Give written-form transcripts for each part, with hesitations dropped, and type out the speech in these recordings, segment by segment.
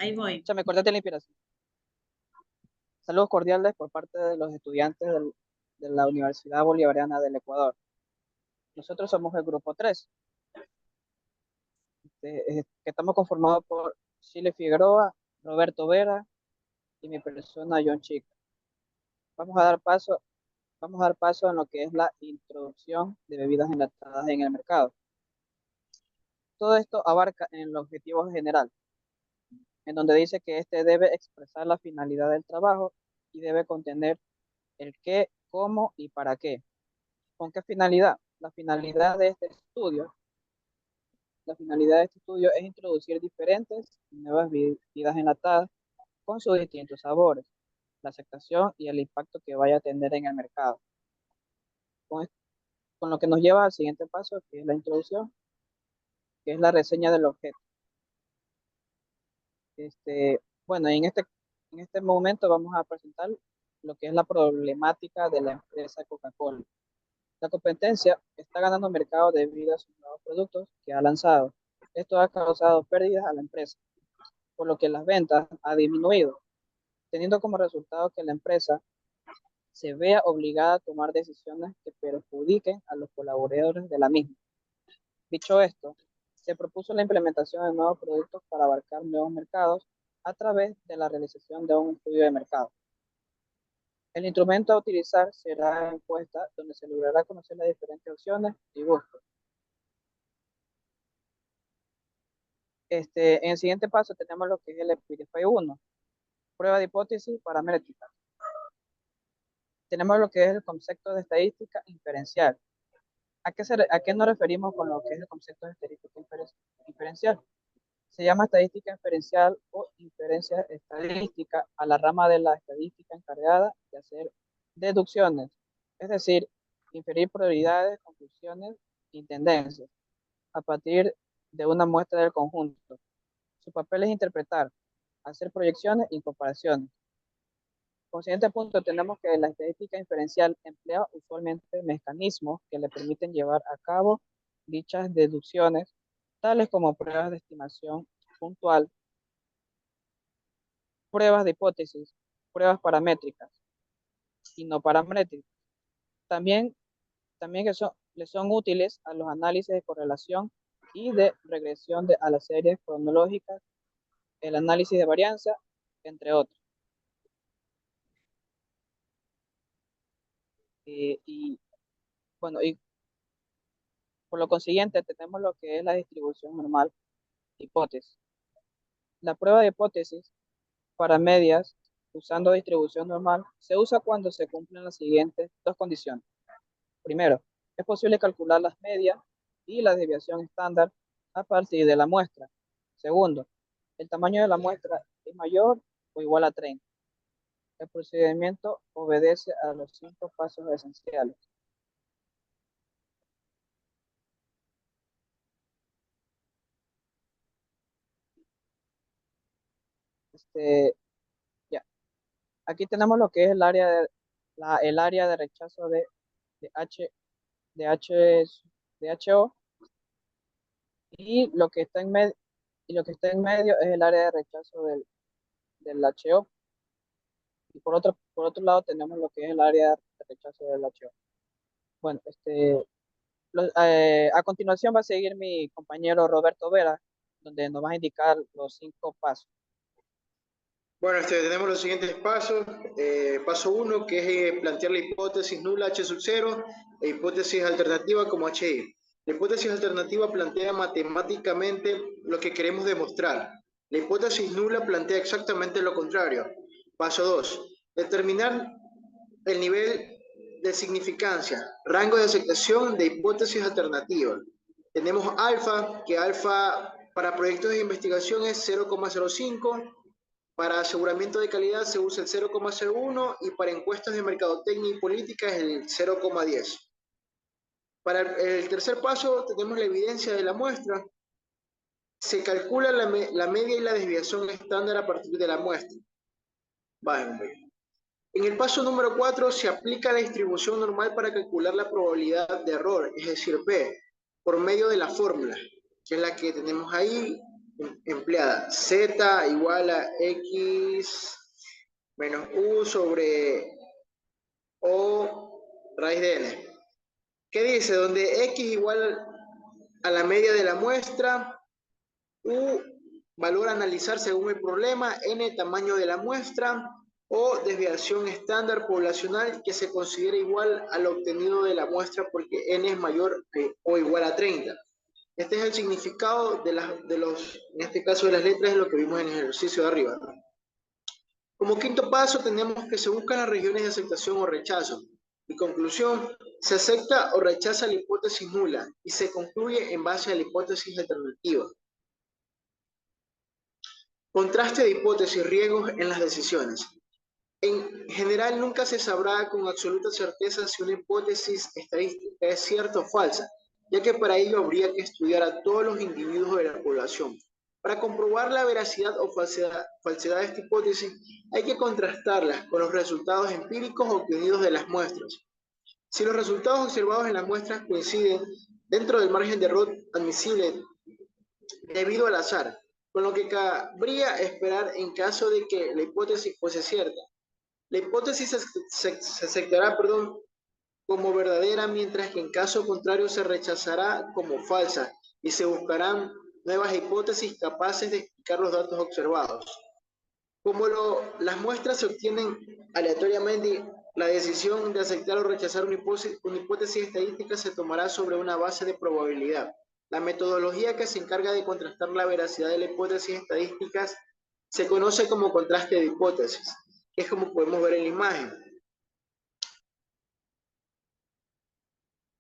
Ahí voy. Se me cortaste la inspiración. Saludos cordiales por parte de los estudiantes de la Universidad Bolivariana del Ecuador. Nosotros somos el grupo 3, que estamos conformados por Chile Figueroa, Roberto Vera y mi persona John Chica. Vamos a dar paso, vamos a dar paso en lo que es la introducción de bebidas enlatadas en el mercado. Todo esto abarca en el objetivo general, en donde dice que este debe expresar la finalidad del trabajo y debe contener el qué, cómo y para qué. ¿Con qué finalidad? La finalidad de este estudio es introducir diferentes y nuevas bebidas enlatadas con sus distintos sabores, la aceptación y el impacto que vaya a tener en el mercado. Con, con lo que nos lleva al siguiente paso, que es la introducción, que es la reseña del objeto. Bueno, en este momento vamos a presentar lo que es la problemática de la empresa Coca-Cola. La competencia está ganando mercado debido a sus nuevos productos que ha lanzado. Esto ha causado pérdidas a la empresa, por lo que las ventas han disminuido, teniendo como resultado que la empresa se vea obligada a tomar decisiones que perjudiquen a los colaboradores de la misma. Dicho esto, se propuso la implementación de nuevos productos para abarcar nuevos mercados a través de la realización de un estudio de mercado. El instrumento a utilizar será encuesta, donde se logrará conocer las diferentes opciones y gustos. En el siguiente paso tenemos lo que es el Epidefy 1, prueba de hipótesis paramétrica. Tenemos lo que es el concepto de estadística inferencial. ¿A qué nos referimos con lo que es el concepto de estadística inferencial? Se llama estadística inferencial o inferencia estadística a la rama de la estadística encargada de hacer deducciones, es decir, inferir probabilidades, conclusiones y tendencias a partir de una muestra del conjunto. Su papel es interpretar, hacer proyecciones y comparaciones. Como siguiente punto, tenemos que la estadística inferencial emplea usualmente mecanismos que le permiten llevar a cabo dichas deducciones, tales como pruebas de estimación puntual, pruebas de hipótesis, pruebas paramétricas y no paramétricas. También, también le son útiles a los análisis de correlación y de regresión a las series cronológicas, el análisis de varianza, entre otros. Y bueno, y por lo consiguiente tenemos lo que es la distribución normal de hipótesis. La prueba de hipótesis para medias usando distribución normal se usa cuando se cumplen las siguientes dos condiciones. Primero, es posible calcular las medias y la desviación estándar a partir de la muestra. Segundo, el tamaño de la muestra es mayor o igual a 30. El procedimiento obedece a los 5 pasos esenciales. Ya. Aquí tenemos lo que es el área de rechazo de H, de H, de HO, y lo que está en medio, es el área de rechazo del HO. Y por otro lado tenemos lo que es el área de rechazo del HO. Bueno, a continuación va a seguir mi compañero Roberto Vera, donde nos va a indicar los 5 pasos. Bueno, tenemos los siguientes pasos. Paso 1, que es plantear la hipótesis nula H sub 0 e hipótesis alternativa como HI. La hipótesis alternativa plantea matemáticamente lo que queremos demostrar. La hipótesis nula plantea exactamente lo contrario. Paso 2, determinar el nivel de significancia, rango de aceptación de hipótesis alternativas. Tenemos alfa, que alfa para proyectos de investigación es 0,05. Para aseguramiento de calidad se usa el 0,01 y para encuestas de mercadotecnia y política es el 0,10. Para el tercer paso tenemos la evidencia de la muestra. Se calcula la media y la desviación estándar a partir de la muestra. En el paso número 4 se aplica la distribución normal para calcular la probabilidad de error, es decir, P, por medio de la fórmula, que es la que tenemos ahí, empleada. Z igual a X menos U sobre O raíz de N. ¿Qué dice? Donde X igual a la media de la muestra, U valor a analizar según el problema, N tamaño de la muestra, o desviación estándar poblacional que se considera igual al obtenido de la muestra porque N es mayor o igual a 30. Este es el significado de los, en este caso de las letras, de lo que vimos en el ejercicio de arriba. Como quinto paso tenemos que se buscan las regiones de aceptación o rechazo. Y conclusión, se acepta o rechaza la hipótesis nula y se concluye en base a la hipótesis alternativa. Contraste de hipótesis, riesgos en las decisiones. En general, nunca se sabrá con absoluta certeza si una hipótesis estadística es cierta o falsa, ya que para ello habría que estudiar a todos los individuos de la población. Para comprobar la veracidad o falsedad de esta hipótesis, hay que contrastarlas con los resultados empíricos obtenidos de las muestras. Si los resultados observados en las muestras coinciden dentro del margen de error admisible debido al azar, con lo que cabría esperar en caso de que la hipótesis fuese cierta. La hipótesis se aceptará, como verdadera, mientras que en caso contrario se rechazará como falsa y se buscarán nuevas hipótesis capaces de explicar los datos observados. Como las muestras se obtienen aleatoriamente, la decisión de aceptar o rechazar una hipótesis estadística se tomará sobre una base de probabilidad. La metodología que se encarga de contrastar la veracidad de las hipótesis estadísticas se conoce como contraste de hipótesis, que es como podemos ver en la imagen.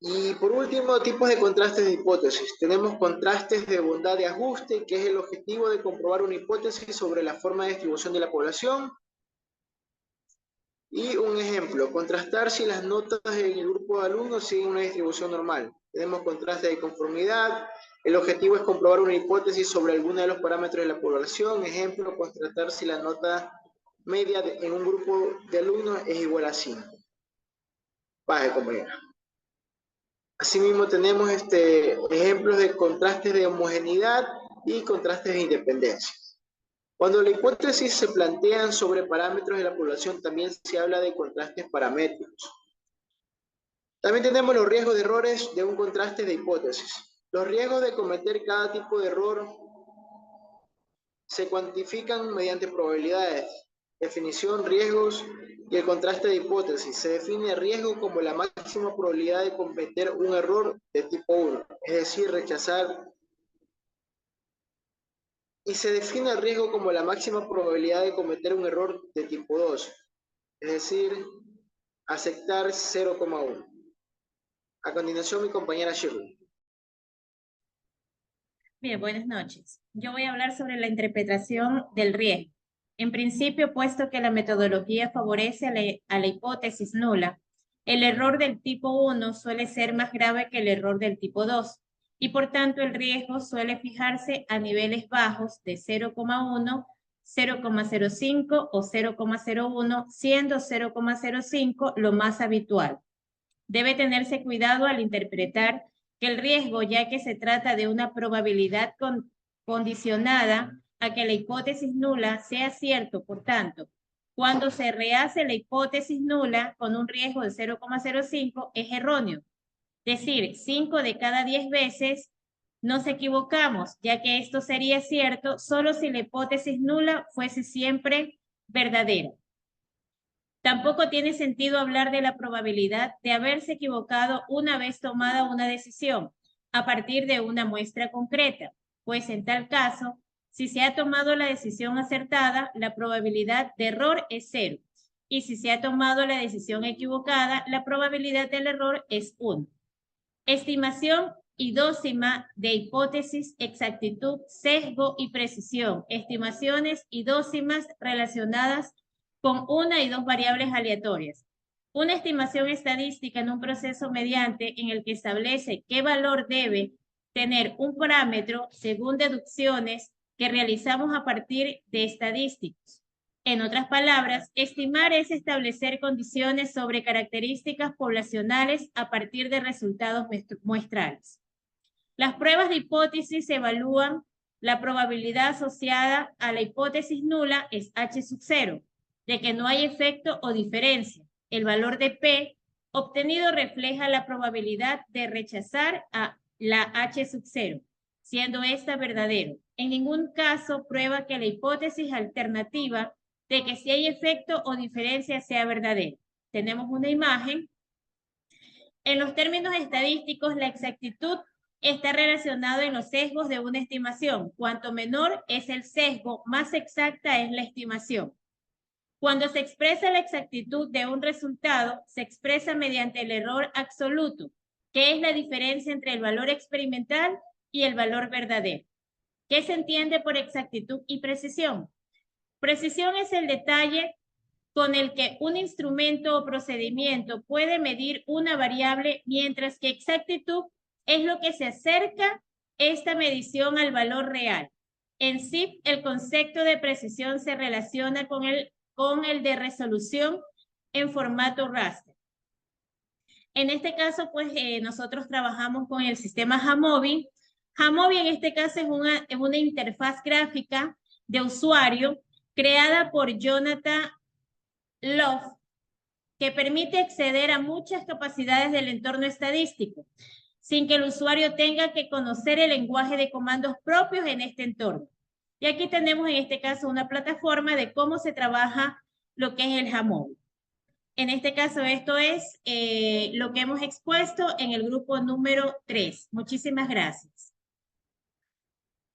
Y por último, tipos de contrastes de hipótesis. Tenemos contrastes de bondad de ajuste, que es el objetivo de comprobar una hipótesis sobre la forma de distribución de la población. Y un ejemplo, contrastar si las notas en el grupo de alumnos siguen una distribución normal. Tenemos contraste de conformidad. El objetivo es comprobar una hipótesis sobre alguno de los parámetros de la población. Ejemplo, contrastar si la nota media en un grupo de alumnos es igual a 5. Baje, compañera. Asimismo tenemos ejemplos de contrastes de homogeneidad y contrastes de independencia. Cuando la hipótesis se plantean sobre parámetros de la población, también se habla de contrastes paramétricos. También tenemos los riesgos de errores de un contraste de hipótesis. Los riesgos de cometer cada tipo de error se cuantifican mediante probabilidades, definición, riesgos y el contraste de hipótesis. Se define el riesgo como la máxima probabilidad de cometer un error de tipo 1, es decir, rechazar. Y se define el riesgo como la máxima probabilidad de cometer un error de tipo 2, es decir, aceptar 0,1. A continuación, mi compañera Shirley. Bien, buenas noches. Yo voy a hablar sobre la interpretación del riesgo. En principio, puesto que la metodología favorece a la hipótesis nula, el error del tipo 1 suele ser más grave que el error del tipo 2, y por tanto el riesgo suele fijarse a niveles bajos de 0,1, 0,05 o 0,01, siendo 0,05 lo más habitual. Debe tenerse cuidado al interpretar que el riesgo, ya que se trata de una probabilidad condicionada a que la hipótesis nula sea cierto, por tanto, cuando se rehace la hipótesis nula con un riesgo de 0,05 es erróneo. Es decir, 5 de cada 10 veces nos equivocamos, ya que esto sería cierto solo si la hipótesis nula fuese siempre verdadera. Tampoco tiene sentido hablar de la probabilidad de haberse equivocado una vez tomada una decisión a partir de una muestra concreta, pues en tal caso, si se ha tomado la decisión acertada, la probabilidad de error es 0. Y si se ha tomado la decisión equivocada, la probabilidad del error es 1. Estimación y dócima de hipótesis, exactitud, sesgo y precisión. Estimaciones y dócimas relacionadas con una y dos variables aleatorias. Una estimación estadística en un proceso mediante en el que establece qué valor debe tener un parámetro según deducciones que realizamos a partir de estadísticos. En otras palabras, estimar es establecer condiciones sobre características poblacionales a partir de resultados muestrales. Las pruebas de hipótesis se evalúan La probabilidad asociada a la hipótesis nula es H sub 0, de que no hay efecto o diferencia. El valor de P obtenido refleja la probabilidad de rechazar a la H sub 0, siendo esta verdadero. En ningún caso prueba que la hipótesis alternativa de que si hay efecto o diferencia sea verdadera. Tenemos una imagen. En los términos estadísticos, la exactitud está relacionada en los sesgos de una estimación. Cuanto menor es el sesgo, más exacta es la estimación. Cuando se expresa la exactitud de un resultado, se expresa mediante el error absoluto, que es la diferencia entre el valor experimental y el valor verdadero. ¿Qué se entiende por exactitud y precisión? Precisión es el detalle con el que un instrumento o procedimiento puede medir una variable, mientras que exactitud es lo que se acerca esta medición al valor real. En sí, el concepto de precisión se relaciona con el de resolución en formato raster. En este caso, pues nosotros trabajamos con el sistema Jamovi. Jamovi en este caso es una interfaz gráfica de usuario creada por Jonathan Love, que permite acceder a muchas capacidades del entorno estadístico, sin que el usuario tenga que conocer el lenguaje de comandos propios en este entorno. Y aquí tenemos en este caso una plataforma de cómo se trabaja lo que es el Jamovi. En este caso, esto es lo que hemos expuesto en el grupo número 3. Muchísimas gracias.